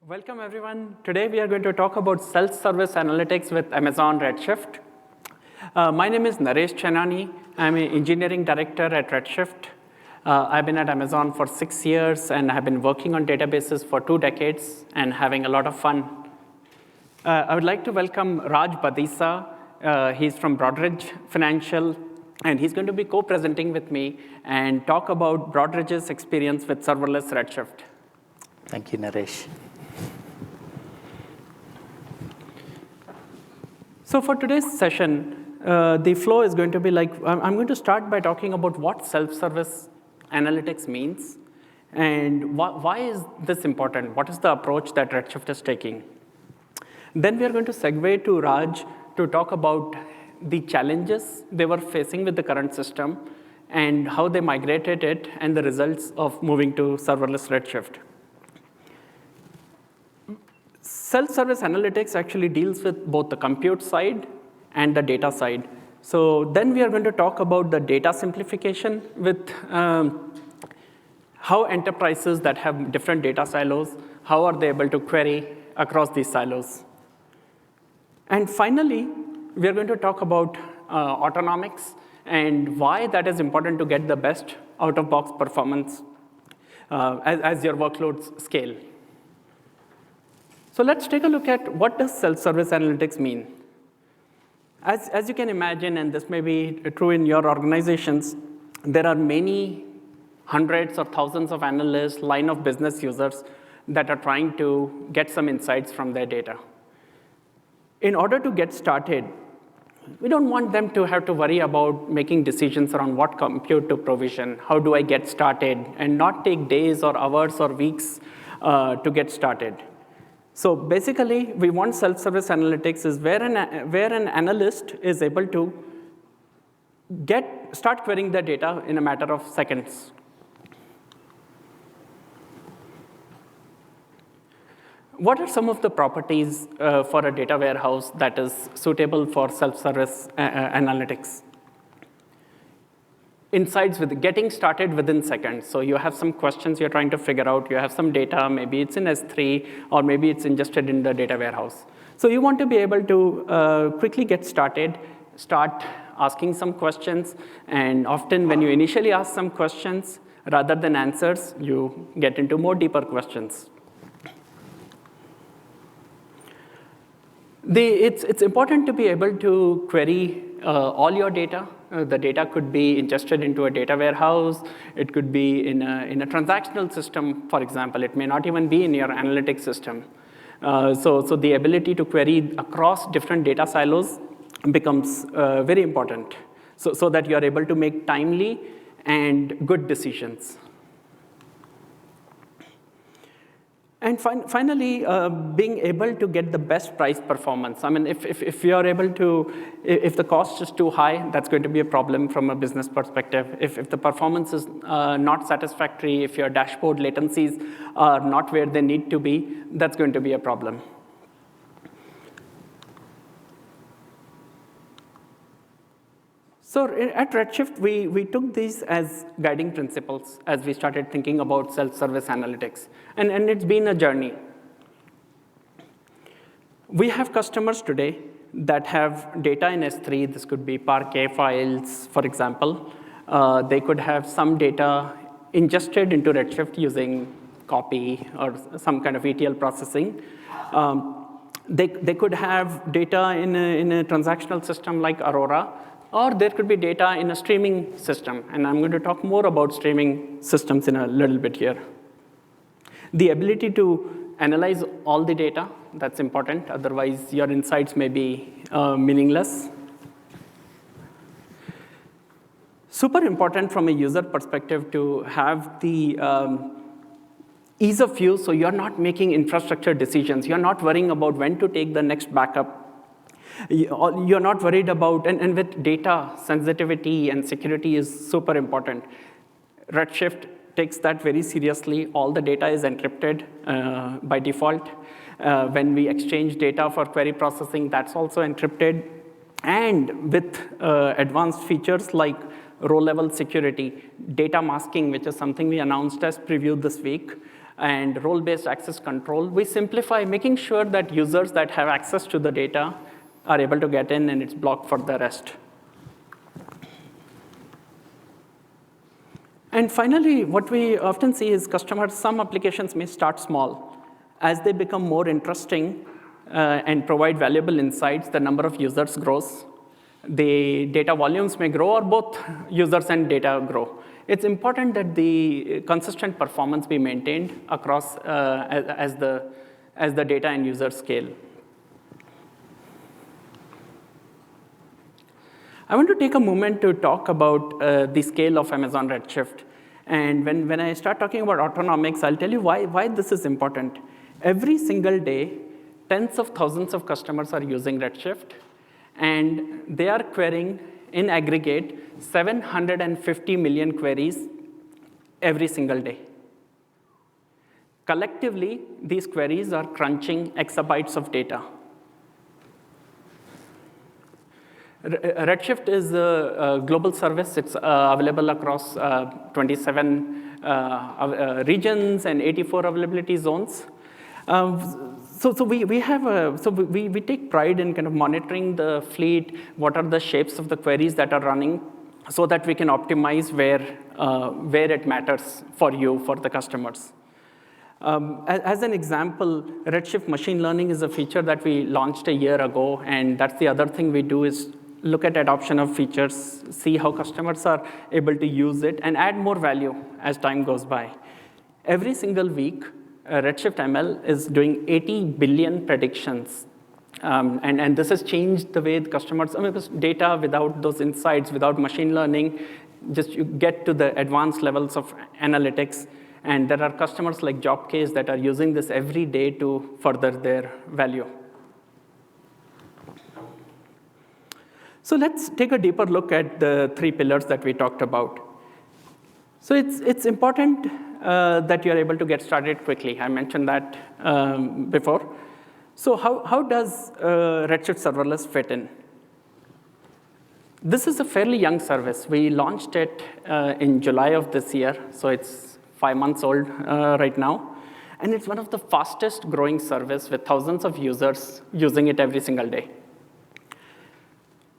Welcome everyone. Today we are going to talk about self-service analytics with Amazon Redshift. My name is Naresh Chenani. I'm an engineering director at Redshift. I've been at Amazon for 6 years and have been working on databases for 2 decades and having a lot of fun. I would like to welcome Raj Badisa. He's from Broadridge Financial, and he's going to be co-presenting with me and talk about Broadridge's experience with serverless Redshift. Thank you, So for today's session, the flow is going to be like, I'm going to start by talking about what self-service analytics means and why is this important? What is the approach that Redshift is taking? Then we are going to segue to Raj to talk about the challenges they were facing with the current system and how they migrated it and the results of moving to serverless Redshift. Self-service analytics actually deals with both the compute side and the data side. So then we are going to talk about the data simplification with how enterprises that have different data silos, how are they able to query across these silos. And finally, we are going to talk about autonomics and why that is important to get the best out-of-box performance as your workloads scale. So let's take a look at what does self-service analytics mean. As you can imagine, and this may be true in your organizations, there are many hundreds or thousands of analysts, line of business users that are trying to get some insights from their data. In order to get started, we don't want them to have to worry about making decisions around what compute to provision, how do I get started, and not take days or hours or weeks to get started. So basically, we want self-service analytics is where an analyst is able to start querying the data in a matter of seconds. What are some of the properties for a data warehouse that is suitable for self-service analytics? Insights with getting started within seconds. So you have some questions you're trying to figure out. You have some data. Maybe it's in S3, or maybe it's ingested in the data warehouse. So you want to be able to quickly get started, start asking some questions. And often when you initially ask some questions, rather than answers, you get into more deeper questions. It's important to be able to query all your data. The data could be ingested into a data warehouse. It could be in a transactional system, for example. It may not even be in your analytics system. So the ability to query across different data silos becomes very important so that you are able to make timely and good decisions. And finally, being able to get the best price performance. I mean, if you are able to, if the cost is too high, that's going to be a problem from a business perspective. If the performance is not satisfactory, if your dashboard latencies are not where they need to be, that's going to be a problem. So at Redshift, we took these as guiding principles as we started thinking about self-service analytics. And it's been a journey. We have customers today that have data in S3. This could be Parquet files, for example. They could have some data ingested into Redshift using copy or some kind of ETL processing. They could have data in a transactional system like Aurora, or there could be data in a streaming system. And I'm going to talk more about streaming systems in a little bit here. The ability to analyze all the data, that's important. Otherwise, your insights may be meaningless. Super important from a user perspective to have the ease of use, so you're not making infrastructure decisions. You're not worrying about when to take the next backup. You're not worried about, and with data, sensitivity and security is super important. Redshift takes that very seriously. All the data is encrypted by default. When we exchange data for query processing, that's also encrypted. And with advanced features like row-level security, data masking, which is something we announced as preview this week, and role-based access control. We simplify making sure that users that have access to the data are able to get in, and it's blocked for the rest. And finally, what we often see is some applications may start small. As they become more interesting and provide valuable insights, the number of users grows. The data volumes may grow, or both users and data grow. It's important that the consistent performance be maintained across as the data and users scale. I want to take a moment to talk about the scale of Amazon Redshift. And when I start talking about autonomics, I'll tell you why this is important. Every single day, tens of thousands of customers are using Redshift, and they are querying, in aggregate, 750 million queries every single day. Collectively, these queries are crunching exabytes of data. Redshift is a global service. It's available across 27 regions and 84 availability zones. So we take pride in kind of monitoring the fleet, what are the shapes of the queries that are running, so that we can optimize where it matters for you, for the customers. As an example, Redshift machine learning is a feature that we launched a year ago, and that's the other thing we do is look at adoption of features, see how customers are able to use it, and add more value as time goes by. Every single week, Redshift ML is doing 80 billion predictions. And this has changed the way the customers, because data without those insights, without machine learning, just you get to the advanced levels of analytics. And there are customers like Jobcase that are using this every day to further their value. So let's take a deeper look at the 3 pillars that we talked about. So it's important that you're able to get started quickly. I mentioned that before. So how does Redshift Serverless fit in? This is a fairly young service. We launched it in July of this year, so it's 5 months old right now. And it's one of the fastest growing service with thousands of users using it every single day.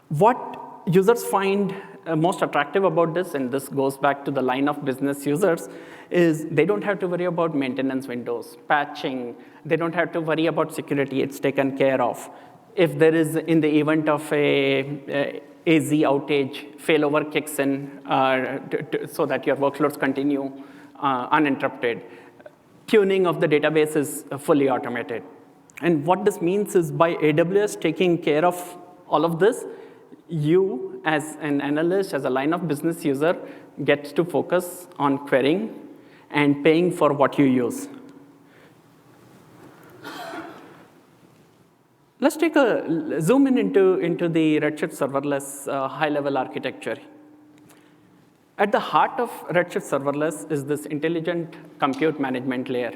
What users find most attractive about this, and this goes back to the line of business users, is they don't have to worry about maintenance windows, patching. They don't have to worry about security. It's taken care of. If there is, in the event of a AZ outage, failover kicks in so that your workloads continue uninterrupted. Tuning of the database is fully automated. And what this means is by AWS taking care of all of this, you, as an analyst, as a line of business user, gets to focus on querying and paying for what you use. Let's take a zoom into the Redshift Serverless high-level architecture. At the heart of Redshift Serverless is this intelligent compute management layer.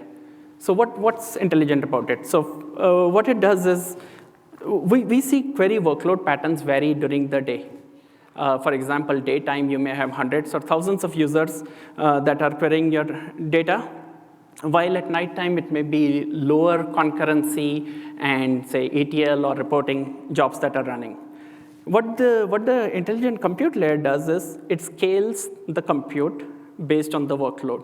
So what's intelligent about it? So what it does is, we see query workload patterns vary during the day. For example, daytime, you may have hundreds or thousands of users that are querying your data, while at nighttime, it may be lower concurrency and, say, ETL or reporting jobs that are running. What the intelligent compute layer does is it scales the compute based on the workload.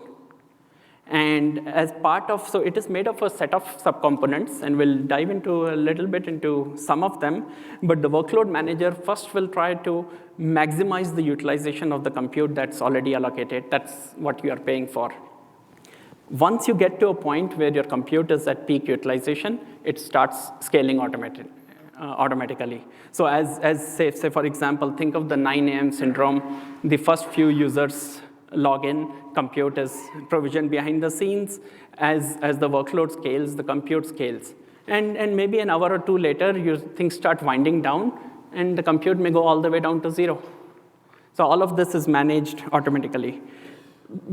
And as part of, so it is made of a set of subcomponents, and we'll dive into a little bit into some of them. But the workload manager first will try to maximize the utilization of the compute that's already allocated. That's what you are paying for. Once you get to a point where your compute is at peak utilization, it starts scaling automatically. So as say, for example, think of the 9 a.m. syndrome. The first few users log in, compute is provisioned behind the scenes. As the workload scales, the compute scales. And maybe an hour or two later, things start winding down, and the compute may go all the way down to 0. So all of this is managed automatically.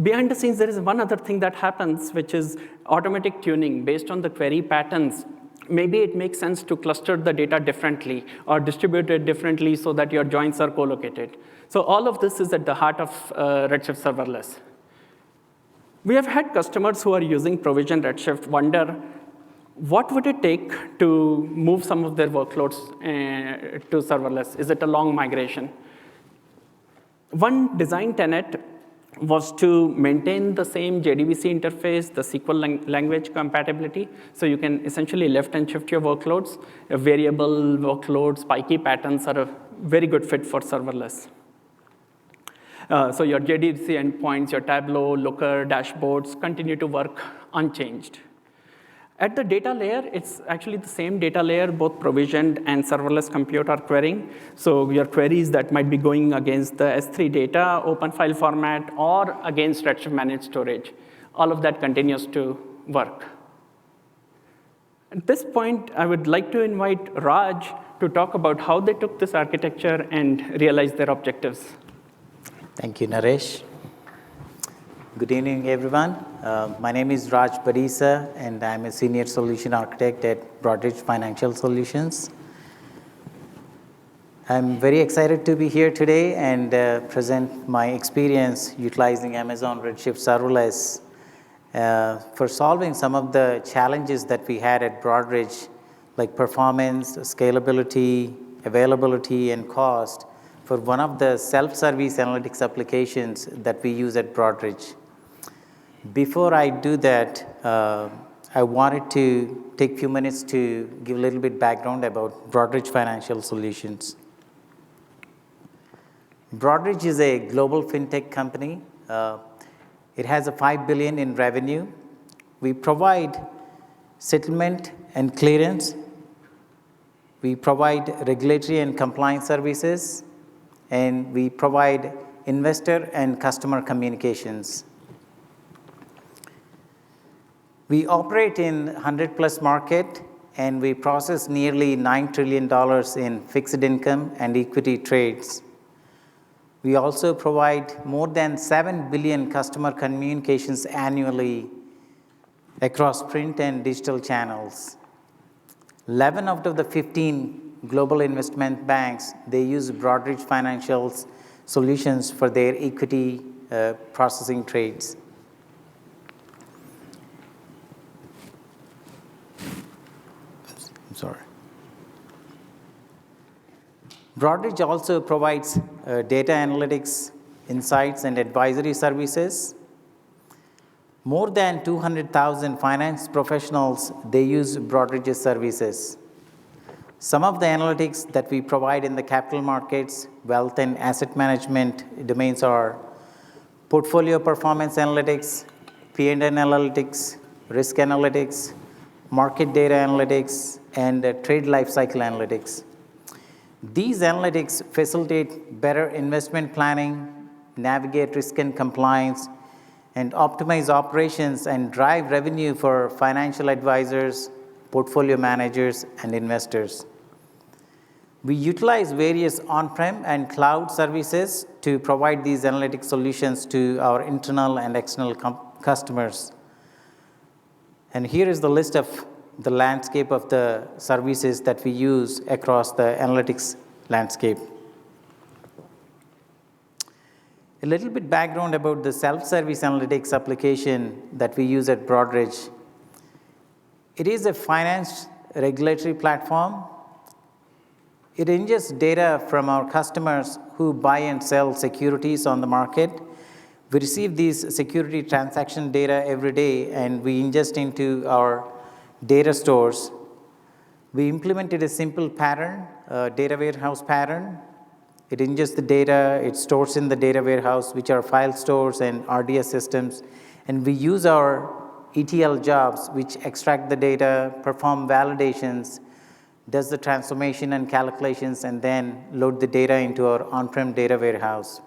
Behind the scenes, there is one other thing that happens, which is automatic tuning based on the query patterns. Maybe it makes sense to cluster the data differently or distribute it differently so that your joins are co-located. So all of this is at the heart of Redshift Serverless. We have had customers who are using provisioned Redshift wonder, what would it take to move some of their workloads to serverless? Is it a long migration? One design tenet was to maintain the same JDBC interface, the SQL language compatibility, so you can essentially lift and shift your workloads. Variable workloads, spiky patterns are a very good fit for serverless. So your JDBC endpoints, your Tableau, Looker, dashboards continue to work unchanged. At the data layer, it's actually the same data layer, both provisioned and serverless compute are querying. So your queries that might be going against the S3 data, open file format, or against Redshift managed storage, all of that continues to work. At this point, I would like to invite Raj to talk about how they took this architecture and realized their objectives. Thank you, Naresh. Good evening, everyone. My name is Raj Parisa, and I'm a Senior Solution Architect at Broadridge Financial Solutions. I'm very excited to be here today and present my experience utilizing Amazon Redshift Serverless for solving some of the challenges that we had at Broadridge, like performance, scalability, availability, and cost for one of the self-service analytics applications that we use at Broadridge. Before I do that, I wanted to take a few minutes to give a little bit background about Broadridge Financial Solutions. Broadridge is a global fintech company. It has a $5 billion in revenue. We provide settlement and clearance. We provide regulatory and compliance services, and we provide investor and customer communications. We operate in 100+ market, and we process nearly $9 trillion in fixed income and equity trades. We also provide more than 7 billion customer communications annually across print and digital channels. 11 out of the 15 global investment banks, they use Broadridge Financial Solutions for their equity processing trades. Sorry. Broadridge also provides data analytics, insights, and advisory services. More than 200,000 finance professionals, they use Broadridge's services. Some of the analytics that we provide in the capital markets, wealth, and asset management domains are portfolio performance analytics, P&L analytics, risk analytics, market data analytics, and trade lifecycle analytics. These analytics facilitate better investment planning, navigate risk and compliance, and optimize operations and drive revenue for financial advisors, portfolio managers, and investors. We utilize various on-prem and cloud services to provide these analytic solutions to our internal and external customers. And here is the list of the landscape of the services that we use across the analytics landscape. A little bit background about the self-service analytics application that we use at Broadridge. It is a finance regulatory platform. It ingests data from our customers who buy and sell securities on the market. We receive these security transaction data every day, and we ingest into our data stores. We implemented a simple pattern, a data warehouse pattern. It ingests the data, it stores in the data warehouse, which are file stores and RDS systems. And we use our ETL jobs, which extract the data, perform validations, does the transformation and calculations, and then load the data into our on-prem data warehouse.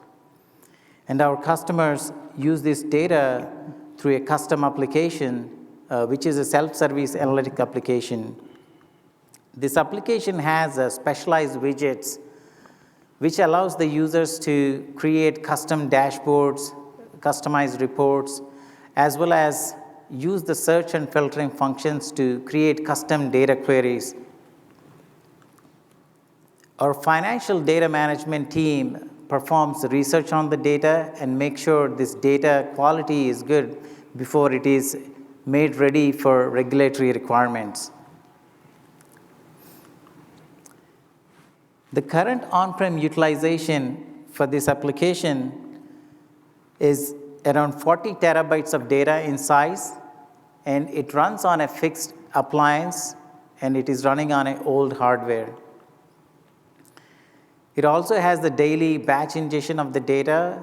And our customers use this data through a custom application, which is a self-service analytic application. This application has specialized widgets, which allows the users to create custom dashboards, customized reports, as well as use the search and filtering functions to create custom data queries. Our financial data management team performs research on the data and makes sure this data quality is good before it is made ready for regulatory requirements. The current on-prem utilization for this application is around 40 terabytes of data in size, and it runs on a fixed appliance, and it is running on an old hardware. It also has the daily batch ingestion of the data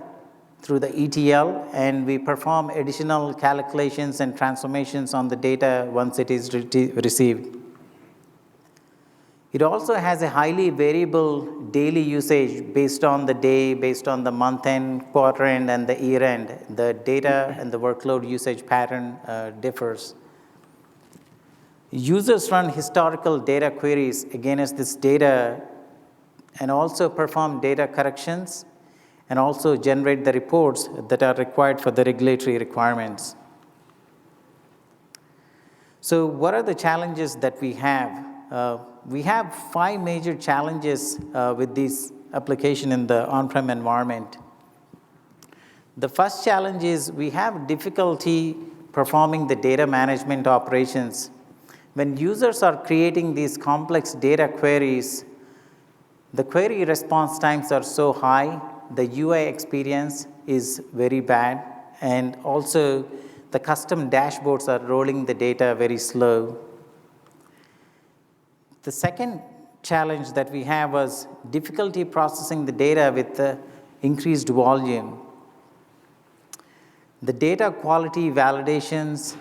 through the ETL, and we perform additional calculations and transformations on the data once it is received. It also has a highly variable daily usage based on the day, based on the month end, quarter end, and the year end. The data and the workload usage pattern differs. Users run historical data queries against this data and also perform data corrections and also generate the reports that are required for the regulatory requirements. So what are the challenges that we have? We have 5 major challenges with this application in the on-prem environment. The first challenge is we have difficulty performing the data management operations. When users are creating these complex data queries, the query response times are so high, the UI experience is very bad, and also the custom dashboards are rolling the data very slow. The second challenge that we have was difficulty processing the data with the increased volume. The data quality validations,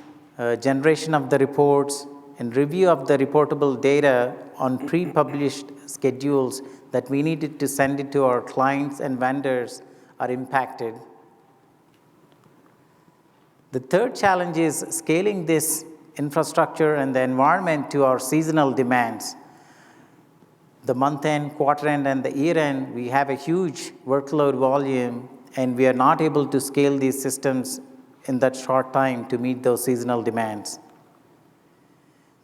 generation of the reports, and review of the reportable data on pre-published schedules that we needed to send it to our clients and vendors are impacted. The third challenge is scaling this infrastructure and the environment to our seasonal demands. The month end, quarter end, and the year end, we have a huge workload volume, and we are not able to scale these systems in that short time to meet those seasonal demands.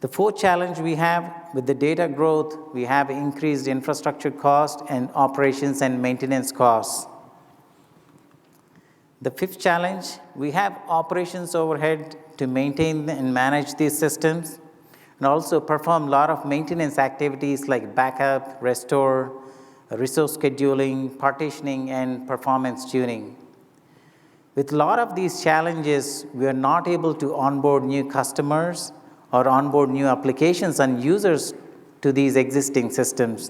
The fourth challenge we have with the data growth, we have increased infrastructure cost and operations and maintenance costs. The fifth challenge, we have operations overhead to maintain and manage these systems, and also perform a lot of maintenance activities like backup, restore, resource scheduling, partitioning, and performance tuning. With a lot of these challenges, we are not able to onboard new customers or onboard new applications and users to these existing systems.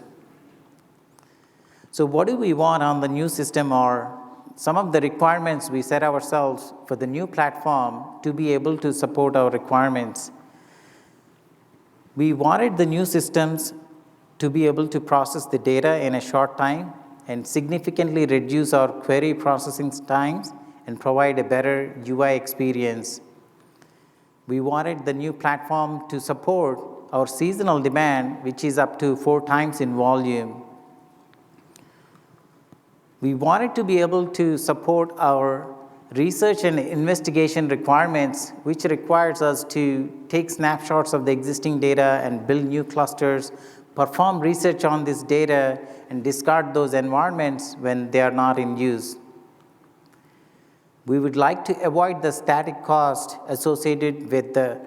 So what do we want on the new system, or some of the requirements we set ourselves for the new platform to be able to support our requirements? We wanted the new systems to be able to process the data in a short time and significantly reduce our query processing times and provide a better UI experience. We wanted the new platform to support our seasonal demand, which is up to 4 times in volume. We wanted to be able to support our research and investigation requirements, which requires us to take snapshots of the existing data and build new clusters, perform research on this data, and discard those environments when they are not in use. We would like to avoid the static cost associated with the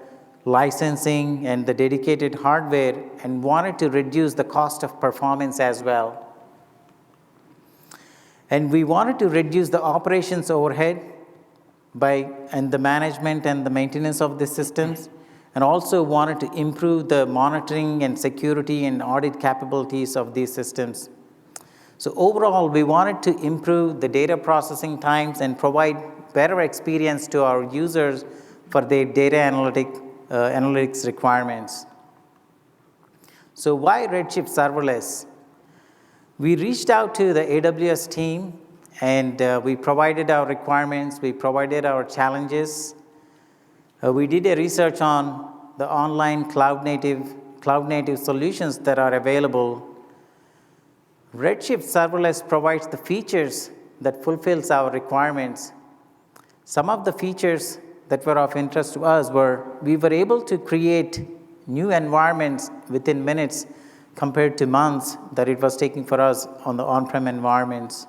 licensing and the dedicated hardware, and wanted to reduce the cost of performance as well. And we wanted to reduce the operations overhead and the management and the maintenance of the systems, and also wanted to improve the monitoring and security and audit capabilities of these systems. So overall, we wanted to improve the data processing times and provide better experience to our users for their data analytics requirements. So why Redshift Serverless? We reached out to the AWS team, and we provided our requirements, we provided our challenges. We did a research on the online cloud-native solutions that are available. Redshift Serverless provides the features that fulfills our requirements. Some of the features that were of interest to us were we were able to create new environments within minutes compared to months that it was taking for us on the on-prem environments.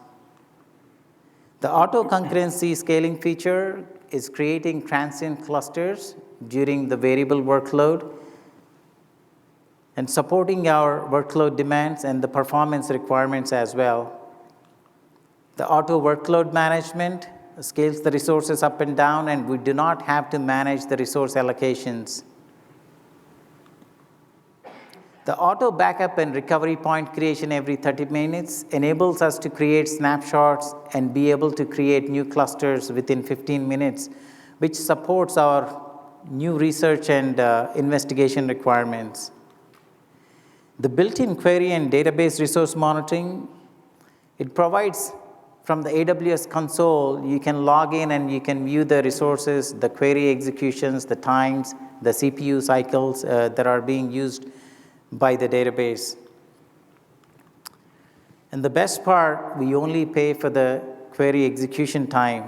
The auto concurrency scaling feature is creating transient clusters during the variable workload and supporting our workload demands and the performance requirements as well. The auto workload management scales the resources up and down, and we do not have to manage the resource allocations. The auto backup and recovery point creation every 30 minutes enables us to create snapshots and be able to create new clusters within 15 minutes, which supports our new research and investigation requirements. The built-in query and database resource monitoring, it provides from the AWS console, you can log in and you can view the resources, the query executions, the times, the CPU cycles that are being used by the database. And the best part, we only pay for the query execution time.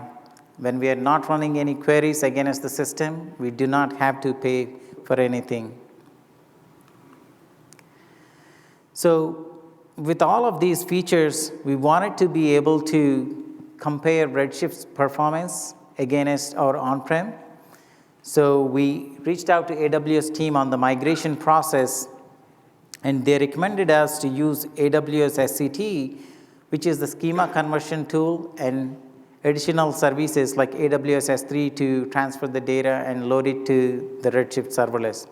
When we are not running any queries against the system, we do not have to pay for anything. So with all of these features, we wanted to be able to compare Redshift's performance against our on-prem. So we reached out to AWS team on the migration process, and they recommended us to use AWS SCT, which is the schema conversion tool, and additional services like AWS S3 to transfer the data and load it to the Redshift serverless.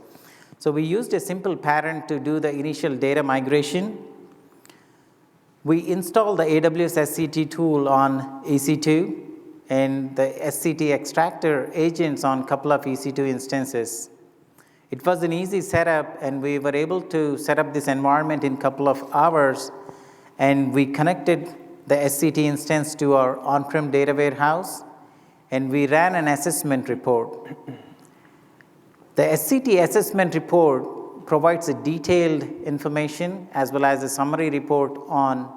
So we used a simple pattern to do the initial data migration. We installed the AWS SCT tool on EC2 and the SCT extractor agents on a couple of EC2 instances. It was an easy setup, and we were able to set up this environment in a couple of hours, and we connected the SCT instance to our on-prem data warehouse, and we ran an assessment report. The SCT assessment report provides a detailed information as well as a summary report on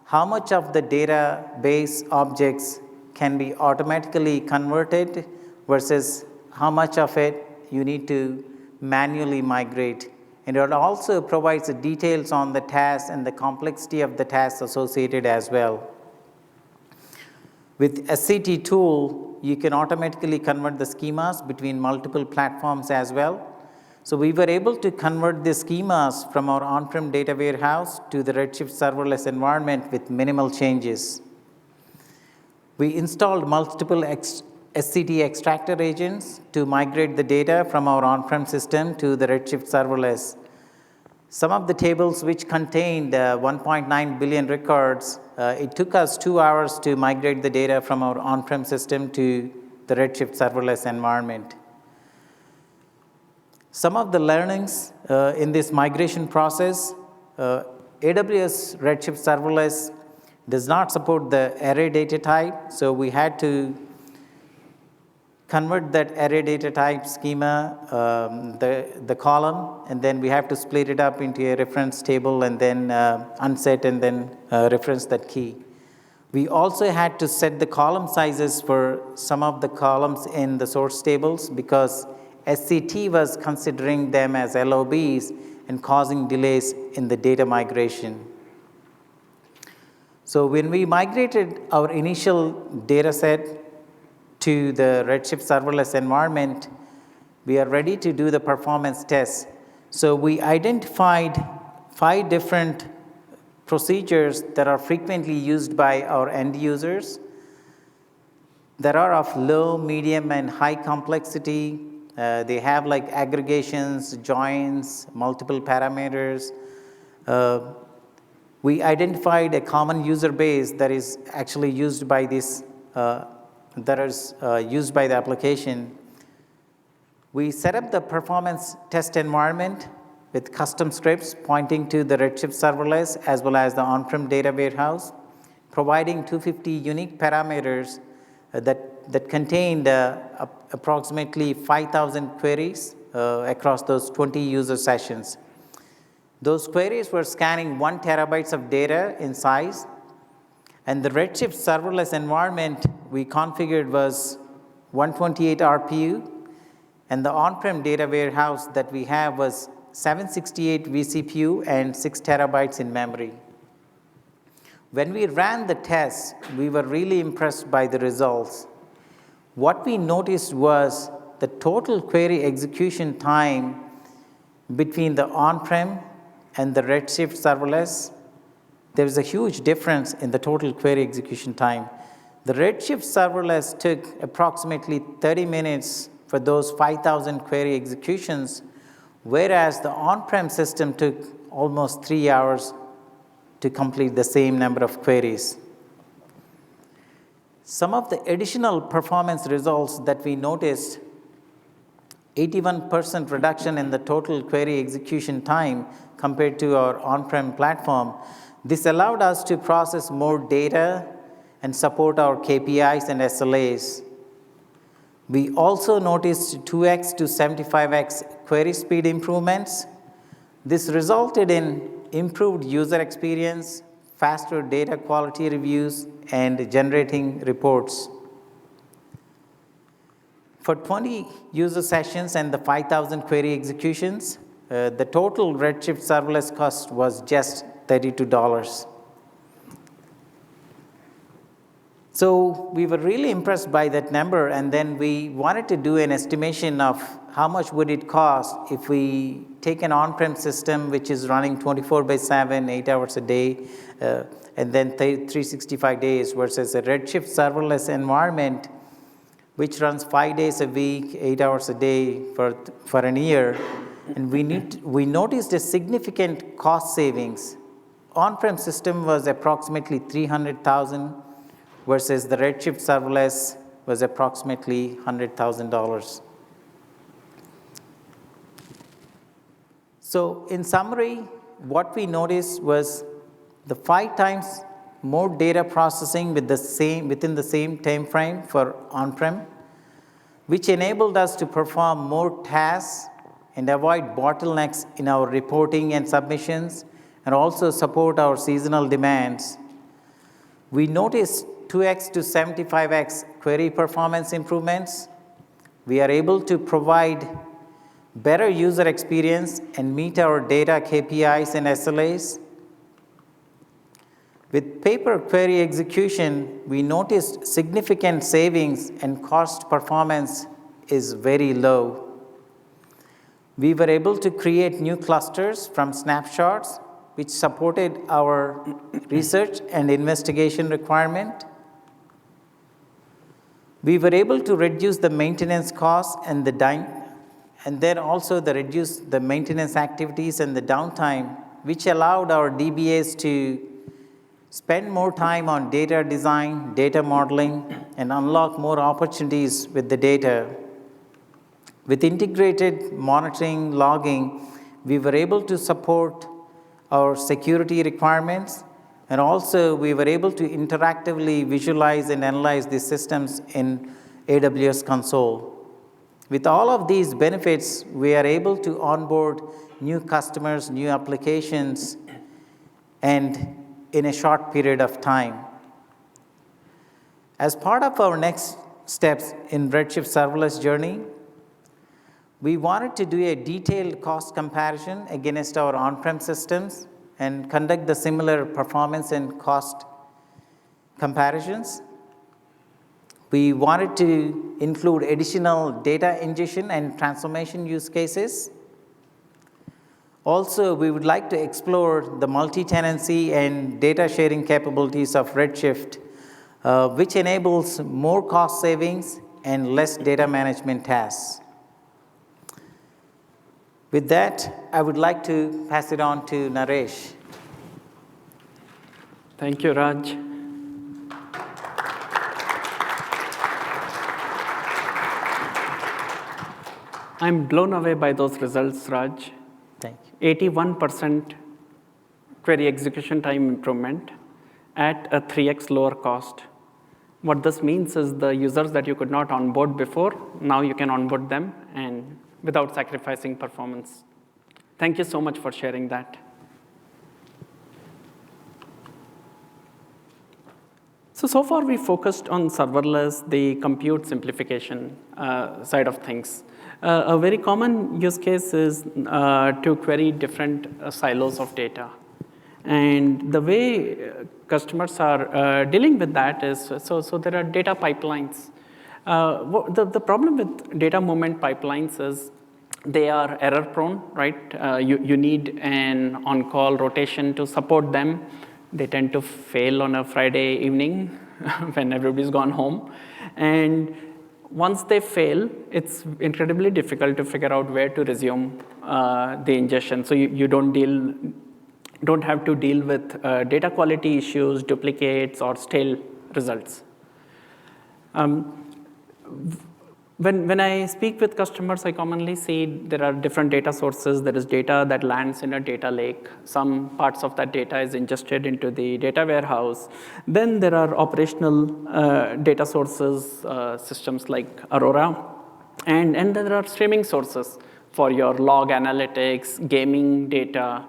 how much of the database objects can be automatically converted versus how much of it you need to manually migrate. And it also provides the details on the tasks and the complexity of the tasks associated as well. With SCT tool, you can automatically convert the schemas between multiple platforms as well. So we were able to convert the schemas from our on-prem data warehouse to the Redshift serverless environment with minimal changes. We installed multiple SCT extractor agents to migrate the data from our on-prem system to the Redshift serverless. Some of the tables which contained 1.9 billion records, it took us 2 hours to migrate the data from our on-prem system to the Redshift serverless environment. Some of the learnings in this migration process, AWS Redshift serverless does not support the array data type, so we had to convert that array data type schema, the column, and then we have to split it up into a reference table and then unset and then reference that key. We also had to set the column sizes for some of the columns in the source tables because SCT was considering them as LOBs and causing delays in the data migration. So when we migrated our initial data set to the Redshift serverless environment, we are ready to do the performance tests. So we identified 5 different procedures that are frequently used by our end users that are of low, medium, and high complexity. They have like aggregations, joins, multiple parameters. We identified a common user base that is actually used by this, used by the application. We set up the performance test environment with custom scripts pointing to the Redshift serverless as well as the on-prem data warehouse, providing 250 unique parameters that contained approximately 5,000 queries across those 20 user sessions. Those queries were scanning 1 terabytes of data in size, and the Redshift serverless environment we configured was 128 RPU, and the on-prem data warehouse that we have was 768 vCPU and 6 terabytes in memory. When we ran the tests, we were really impressed by the results. what we noticed was the total query execution time between the on-prem and the Redshift serverless. There was a huge difference in the total query execution time. The Redshift serverless took approximately 30 minutes for those 5,000 query executions, whereas the on-prem system took almost 3 hours to complete the same number of queries. Some of the additional performance results that we noticed: 81% reduction in the total query execution time compared to our on-prem platform. This allowed us to process more data and support our KPIs and SLAs. We also noticed 2x to 75x query speed improvements. This resulted in improved user experience, faster data quality reviews, and generating reports. For 20 user sessions and the 5,000 query executions, the total Redshift serverless cost was just $32. So we were really impressed by that number, and then we wanted to do an estimation of how much would it cost if we take an on-prem system which is running 24/7, 8 hours a day, and then 365 days, versus a Redshift serverless environment which runs 5 days a week, 8 hours a day for an year. And we noticed a significant cost savings. On-prem system was approximately $300,000, versus the Redshift serverless was approximately $100,000. So in summary, what we noticed was the 5 times more data processing within the same time frame for on-prem, which enabled us to perform more tasks and avoid bottlenecks in our reporting and submissions, and also support our seasonal demands. We noticed 2x to 75x query performance improvements. We are able to provide better user experience and meet our data KPIs and SLAs. With paper query execution, we noticed significant savings, and cost performance is very low. We were able to create new clusters from snapshots, which supported our research and investigation requirement. We were able to reduce the maintenance costs and then also reduce the maintenance activities and the downtime, which allowed our DBAs to spend more time on data design, data modeling, and unlock more opportunities with the data. With integrated monitoring, logging, we were able to support our security requirements, and also we were able to interactively visualize and analyze these systems in AWS console. With all of these benefits, we are able to onboard new customers, new applications, and in a short period of time. As part of our next steps in Redshift serverless journey, we wanted to do a detailed cost comparison against our on-prem systems and conduct the similar performance and cost comparisons. We wanted to include additional data ingestion and transformation use cases. Also, we would like to explore the multi-tenancy and data sharing capabilities of Redshift, which enables more cost savings and less data management tasks. With that, I would like to pass it on to Naresh. Thank you, Raj. I'm blown away by those results, Raj. Thank you. 81% query execution time improvement at a 3x lower cost. What this means is the users that you could not onboard before, now you can onboard them and without sacrificing performance. Thank you so much for sharing that. So far we focused on serverless, the compute simplification side of things. A very common use case is to query different silos of data. And the way customers are dealing with that is, so there are data pipelines. The problem with data movement pipelines is they are error prone, right? You need an on-call rotation to support them. They tend to fail on a Friday evening when everybody's gone home. And once they fail, it's incredibly difficult to figure out where to resume the ingestion. So you don't have to deal with data quality issues, duplicates, or stale results. When I speak with customers, I commonly see there are different data sources. There is data that lands in a data lake. Some parts of that data is ingested into the data warehouse. Then there are operational data sources, systems like Aurora. And then there are streaming sources for your log analytics, gaming data,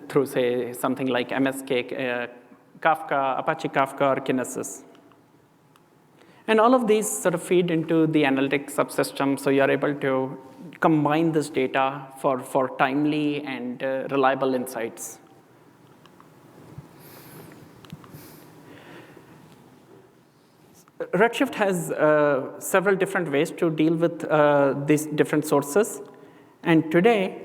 through, say, something like MSK, Kafka, Apache Kafka, or Kinesis. And all of these sort of feed into the analytics subsystem, so you're able to combine this data for timely and reliable insights. Redshift has several different ways to deal with these different sources. And today,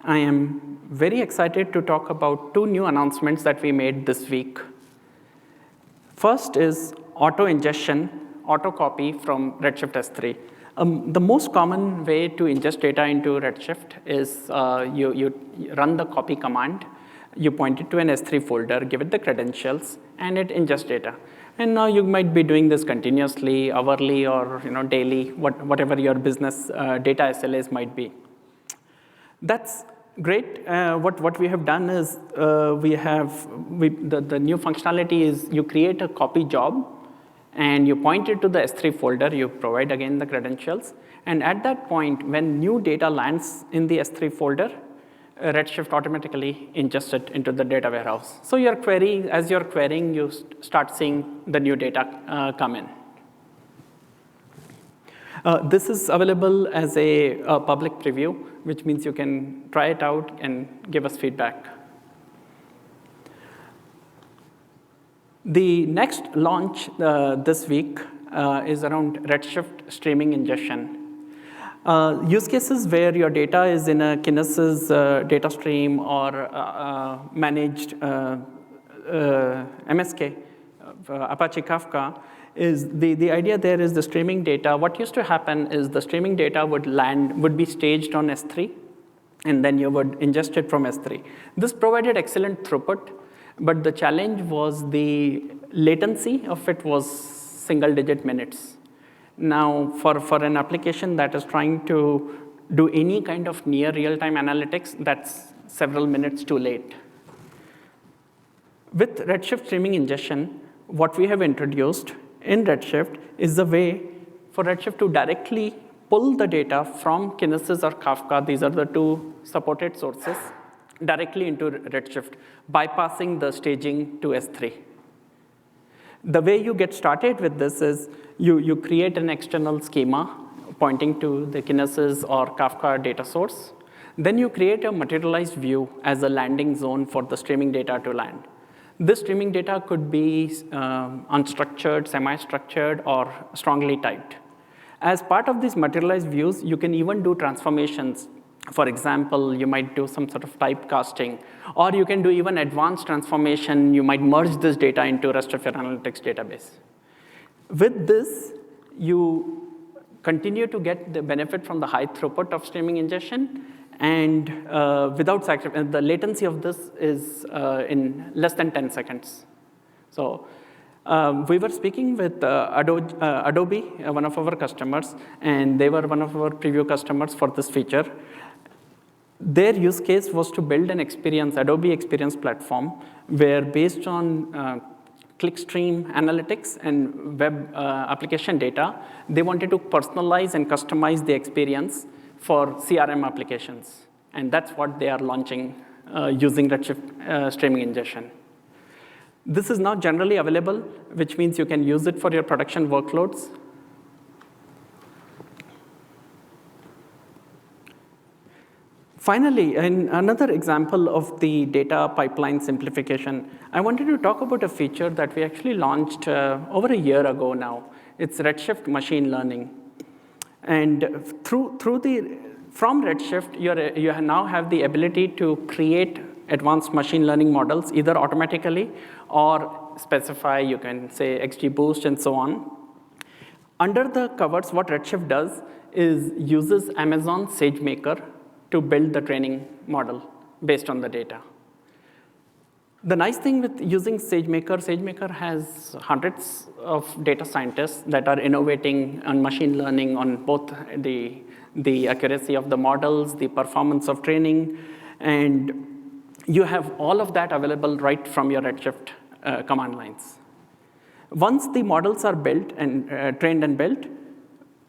I am very excited to talk about 2 new announcements that we made this week. First is auto ingestion, auto copy from Redshift S3. The most common way to ingest data into Redshift is you run the copy command, you point it to an S3 folder, give it the credentials, and it ingests data. And now you might be doing this continuously, hourly, or daily, whatever your business data SLAs might be. That's great. What we have done is the new functionality is you create a copy job, and you point it to the S3 folder. You provide, again, the credentials. And at that point, when new data lands in the S3 folder, Redshift automatically ingests it into the data warehouse. So as you're querying, you start seeing the new data come in. This is available as a public preview, which means you can try it out and give us feedback. The next launch this week is around Redshift streaming ingestion. Use cases where your data is in a Kinesis data stream or managed MSK, Apache Kafka, is the idea there is the streaming data. What used to happen is the streaming data would be staged on S3, and then you would ingest it from S3. This provided excellent throughput, but the challenge was the latency of it was single-digit minutes. Now, for an application that is trying to do any kind of near real-time analytics, that's several minutes too late. With Redshift streaming ingestion, what we have introduced in Redshift is the way for Redshift to directly pull the data from Kinesis or Kafka, these are the 2 supported sources, directly into Redshift, bypassing the staging to S3. The way you get started with this is you create an external schema pointing to the Kinesis or Kafka data source. Then you create a materialized view as a landing zone for the streaming data to land. This streaming data could be unstructured, semi-structured, or strongly typed. As part of these materialized views, you can even do transformations. For example, you might do some sort of typecasting, or you can do even advanced transformation. You might merge this data into the rest of your analytics database. With this, you continue to get the benefit from the high throughput of streaming ingestion, and without sacrifice, the latency of this is in less than 10 seconds. So we were speaking with Adobe, one of our customers, and they were one of our preview customers for this feature. Their use case was to build an experience, Adobe Experience Platform, where based on clickstream analytics and web application data, they wanted to personalize and customize the experience for CRM applications. And that's what they are launching using Redshift streaming ingestion. This is now generally available, which means you can use it for your production workloads. Finally, in another example of the data pipeline simplification, I wanted to talk about a feature that we actually launched over a year ago now. It's Redshift machine learning. And from Redshift, you now have the ability to create advanced machine learning models, either automatically or specify, you can say XGBoost and so on. Under the covers, what Redshift does is uses Amazon SageMaker to build the training model based on the data. The nice thing with using SageMaker has hundreds of data scientists that are innovating on machine learning on both the accuracy of the models, the performance of training, and you have all of that available right from your Redshift command lines. Once the models are built and trained and built,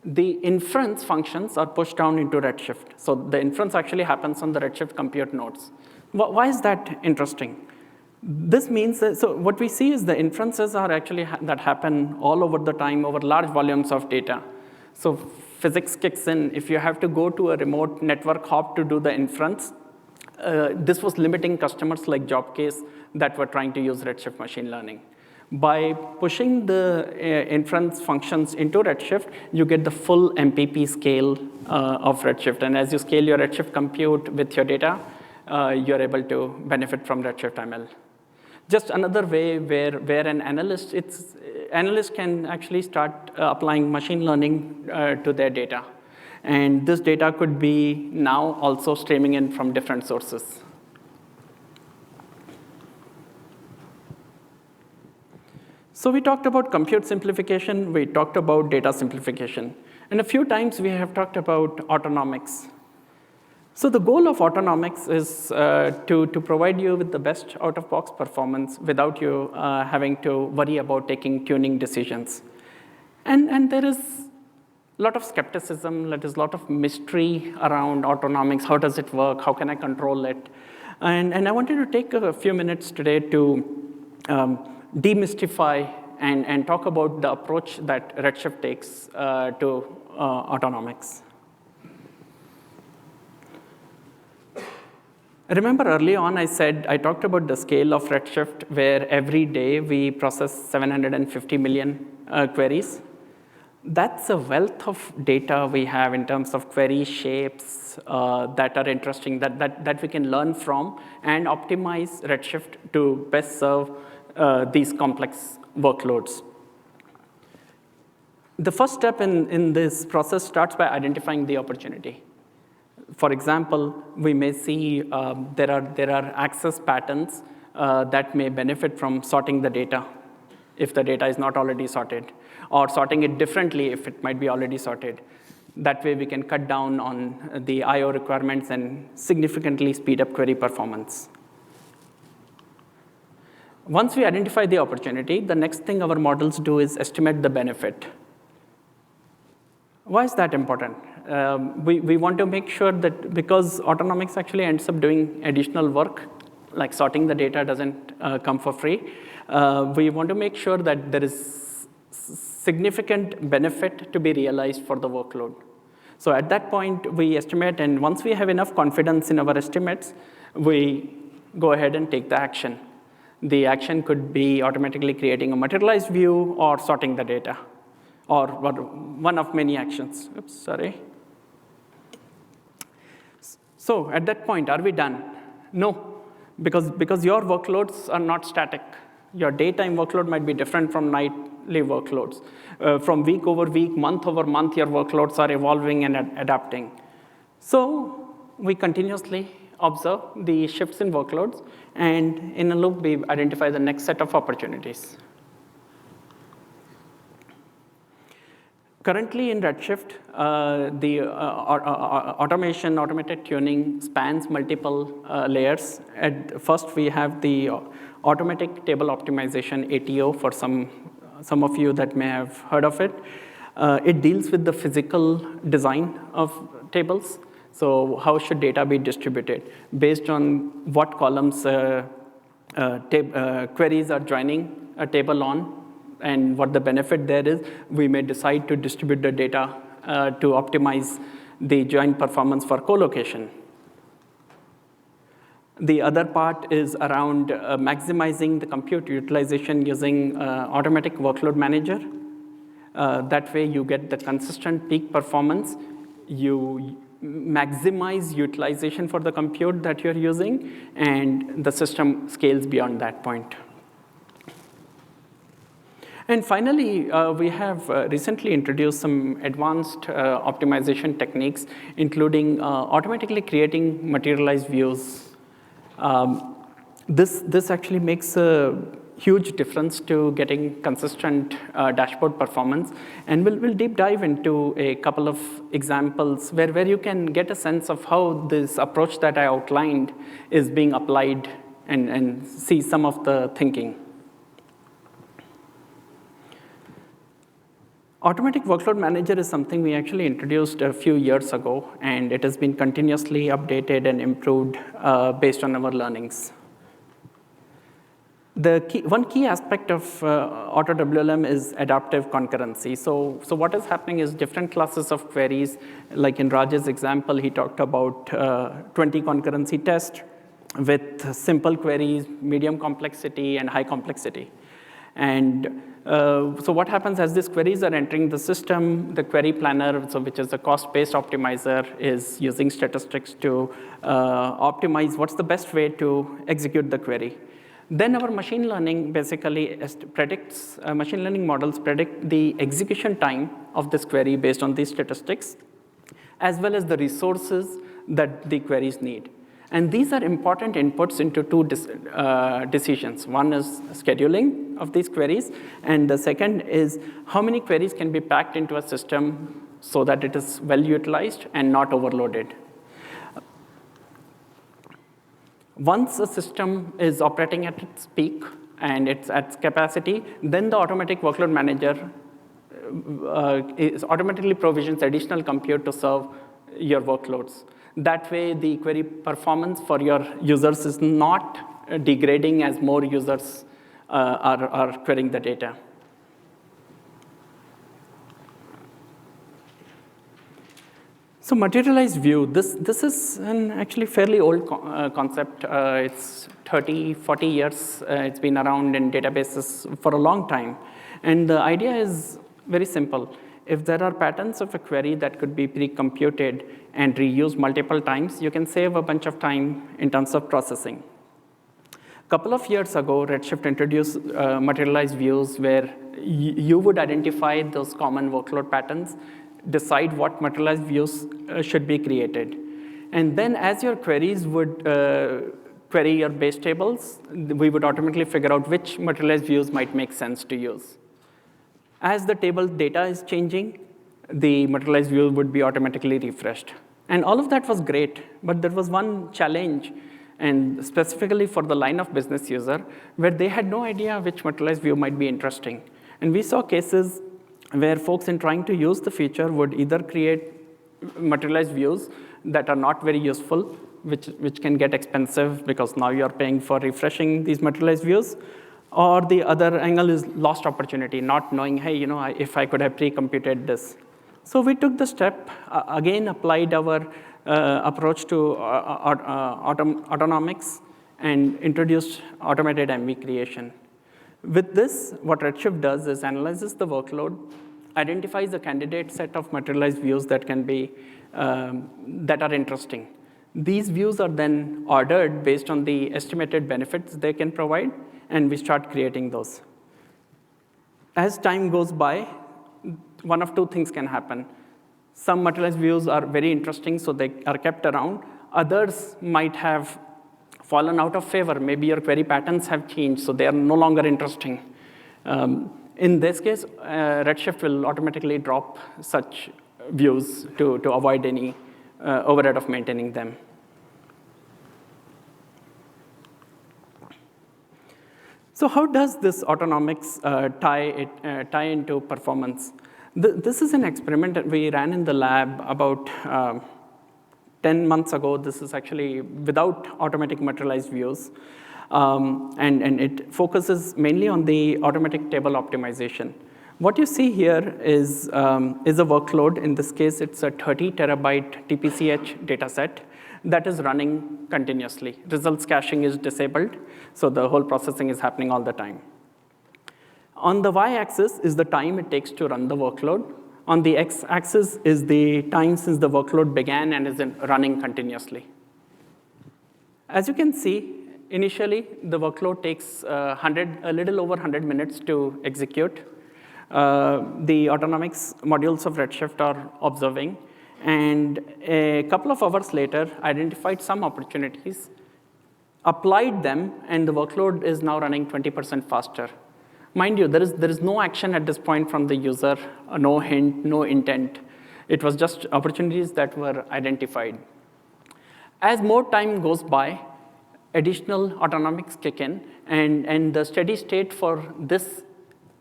the inference functions are pushed down into Redshift. So the inference actually happens on the Redshift compute nodes. Why is that interesting? This means that, so what we see is the inferences are actually that happen all over the time over large volumes of data. So physics kicks in. If you have to go to a remote network hop to do the inference, this was limiting customers like Jobcase that were trying to use Redshift machine learning. By pushing the inference functions into Redshift, you get the full MPP scale of Redshift. And as you scale your Redshift compute with your data, you're able to benefit from Redshift ML. Just another way where an analyst can actually start applying machine learning to their data. And this data could be now also streaming in from different sources. So we talked about compute simplification, we talked about data simplification. And a few times we have talked about autonomics. So the goal of autonomics is to provide you with the best out-of-box performance without you having to worry about taking tuning decisions. And there is a lot of skepticism, there is a lot of mystery around autonomics. How does it work? How can I control it? And I wanted to take a few minutes today to demystify and talk about the approach that Redshift takes to autonomics. Remember early on I talked about the scale of Redshift where every day we process 750 million queries. That's a wealth of data we have in terms of query shapes that are interesting, that we can learn from and optimize Redshift to best serve these complex workloads. The first step in this process starts by identifying the opportunity. For example, we may see there are access patterns that may benefit from sorting the data if the data is not already sorted, or sorting it differently if it might be already sorted. That way we can cut down on the I/O requirements and significantly speed up query performance. Once we identify the opportunity, the next thing our models do is estimate the benefit. Why is that important? We want to make sure that because autonomics actually ends up doing additional work, like sorting the data doesn't come for free, we want to make sure that there is significant benefit to be realized for the workload. So at that point, we estimate, and once we have enough confidence in our estimates, we go ahead and take the action. The action could be automatically creating a materialized view or sorting the data, or one of many actions. Oops, sorry. So at that point, are we done? No, because your workloads are not static. Your daytime workload might be different from nightly workloads. From week over week, month over month, your workloads are evolving and adapting. So we continuously observe the shifts in workloads, and in a loop, we identify the next set of opportunities. Currently in Redshift, the automated tuning spans multiple layers. At first, we have the automatic table optimization, ATO, for some of you that may have heard of it. It deals with the physical design of tables. So how should data be distributed? Based on what columns queries are joining a table on, and what the benefit there is, we may decide to distribute the data to optimize the join performance for co-location. The other part is around maximizing the compute utilization using automatic workload manager. That way, you get the consistent peak performance. You maximize utilization for the compute that you're using, and the system scales beyond that point. And finally, we have recently introduced some advanced optimization techniques, including automatically creating materialized views. This actually makes a huge difference to getting consistent dashboard performance. And we'll deep dive into a couple of examples where you can get a sense of how this approach that I outlined is being applied and see some of the thinking. Automatic Workload Manager is something we actually introduced a few years ago, and it has been continuously updated and improved based on our learnings. One key aspect of AutoWLM is adaptive concurrency. So what is happening is different classes of queries, like in Raj's example, he talked about 20 concurrency tests with simple queries, medium complexity, and high complexity. And so what happens as these queries are entering the system, the query planner, which is a cost-based optimizer, is using statistics to optimize what's the best way to execute the query. Then our machine learning basically predicts, machine learning models predict the execution time of this query based on these statistics, as well as the resources that the queries need. And these are important inputs into two decisions. One is scheduling of these queries, and the second is how many queries can be packed into a system so that it is well utilized and not overloaded. Once a system is operating at its peak and it's at capacity, then the Automatic Workload Manager automatically provisions additional compute to serve your workloads. That way, the query performance for your users is not degrading as more users are querying the data. So materialized view, this is an actually fairly old concept. It's 30, 40 years. It's been around in databases for a long time. And the idea is very simple. If there are patterns of a query that could be pre-computed and reused multiple times, you can save a bunch of time in terms of processing. A couple of years ago, Redshift introduced materialized views where you would identify those common workload patterns, decide what materialized views should be created. And then as your queries would query your base tables, we would automatically figure out which materialized views might make sense to use. As the table data is changing, the materialized view would be automatically refreshed. And all of that was great, but there was one challenge, and specifically for the line of business user, where they had no idea which materialized view might be interesting. And we saw cases where folks in trying to use the feature would either create materialized views that are not very useful, which can get expensive because now you're paying for refreshing these materialized views, or the other angle is lost opportunity, not knowing, hey, if I could have pre-computed this. So we took the step, again applied our approach to autonomics and introduced automated MV creation. With this, what Redshift does is analyzes the workload, identifies a candidate set of materialized views that can be, that are interesting. These views are then ordered based on the estimated benefits they can provide, and we start creating those. As time goes by, one of two things can happen. Some materialized views are very interesting, so they are kept around. Others might have fallen out of favor. Maybe your query patterns have changed, so they are no longer interesting. In this case, Redshift will automatically drop such views to avoid any overhead of maintaining them. So how does this autonomics tie into performance? This is an experiment that we ran in the lab about 10 months ago. This is actually without automatic materialized views. And it focuses mainly on the automatic table optimization. What you see here is a workload. In this case, it's a 30 terabyte TPCH data set that is running continuously. Results caching is disabled, so the whole processing is happening all the time. On the y-axis is the time it takes to run the workload. On the x-axis is the time since the workload began and is running continuously. As you can see, initially, the workload takes a little over 100 minutes to execute. The autonomics modules of Redshift are observing, and a couple of hours later, identified some opportunities, applied them, and the workload is now running 20% faster. Mind you, there is no action at this point from the user, no hint, no intent. It was just opportunities that were identified. As more time goes by, additional autonomics kick in, and the steady state for this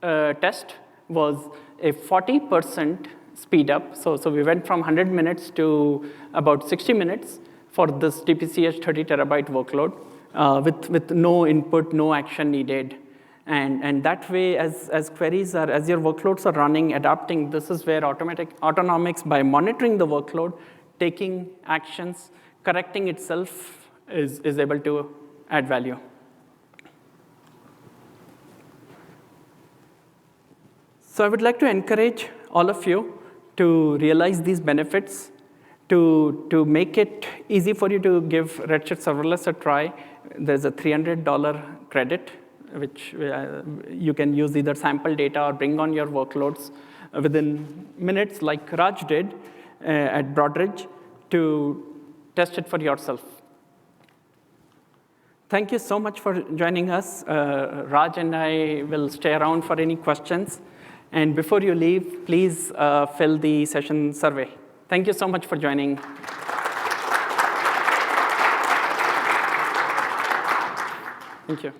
test was a 40% speed up. So we went from 100 minutes to about 60 minutes for this TPCH 30 terabyte workload with no input, no action needed. And that way, as your workloads are running, adapting, this is where autonomics, by monitoring the workload, taking actions, correcting itself, is able to add value. So I would like to encourage all of you to realize these benefits, to make it easy for you to give Redshift Serverless a try. There's a $300 credit, which you can use either sample data or bring on your workloads within minutes, like Raj did at Broadridge, to test it for yourself. Thank you so much for joining us. Raj and I will stay around for any questions. And before you leave, please fill the session survey. Thank you so much for joining. Thank you.